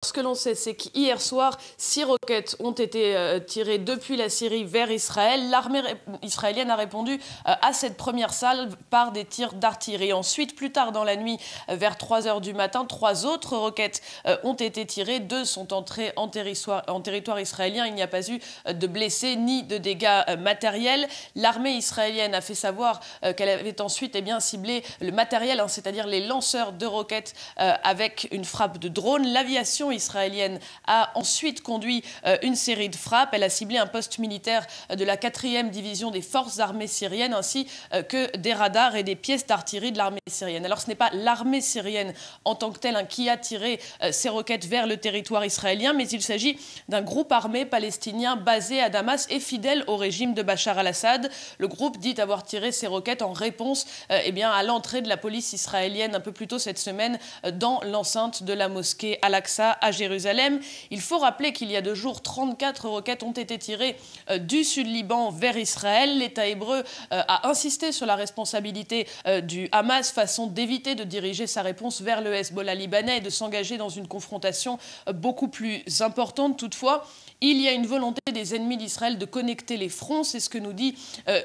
Ce que l'on sait, c'est qu'hier soir, 6 roquettes ont été tirées depuis la Syrie vers Israël. L'armée israélienne a répondu à cette première salve par des tirs d'artillerie. Ensuite, plus tard dans la nuit, vers 3 h du matin, 3 autres roquettes ont été tirées. 2 sont entrées en territoire israélien. Il n'y a pas eu de blessés ni de dégâts matériels. L'armée israélienne a fait savoir qu'elle avait ensuite ciblé le matériel, c'est-à-dire les lanceurs de roquettes avec une frappe de drone. L'aviation israélienne a ensuite conduit une série de frappes. Elle a ciblé un poste militaire de la 4e division des forces armées syriennes ainsi que des radars et des pièces d'artillerie de l'armée syrienne. Alors ce n'est pas l'armée syrienne en tant que telle qui a tiré ces roquettes vers le territoire israélien, mais il s'agit d'un groupe armé palestinien basé à Damas et fidèle au régime de Bachar al-Assad. Le groupe dit avoir tiré ces roquettes en réponse à l'entrée de la police israélienne un peu plus tôt cette semaine dans l'enceinte de la mosquée Al-Aqsa à Jérusalem. Il faut rappeler qu'il y a 2 jours, 34 roquettes ont été tirées du sud-Liban vers Israël. L'État hébreu a insisté sur la responsabilité du Hamas, façon d'éviter de diriger sa réponse vers le Hezbollah libanais et de s'engager dans une confrontation beaucoup plus importante. Toutefois, il y a une volonté des ennemis d'Israël de connecter les fronts. C'est ce que nous dit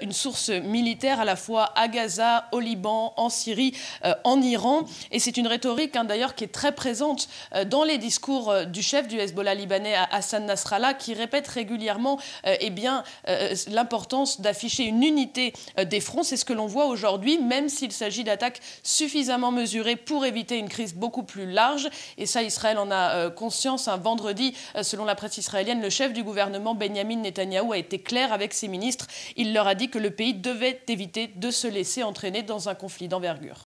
une source militaire à la fois à Gaza, au Liban, en Syrie, en Iran. Et c'est une rhétorique d'ailleurs qui est très présente dans les discours du chef du Hezbollah libanais, Hassan Nasrallah, qui répète régulièrement l'importance d'afficher une unité des fronts. C'est ce que l'on voit aujourd'hui, même s'il s'agit d'attaques suffisamment mesurées pour éviter une crise beaucoup plus large. Et ça, Israël en a conscience. Vendredi, selon la presse israélienne, le chef du gouvernement, Benyamin Netanyahou, a été clair avec ses ministres. Il leur a dit que le pays devait éviter de se laisser entraîner dans un conflit d'envergure.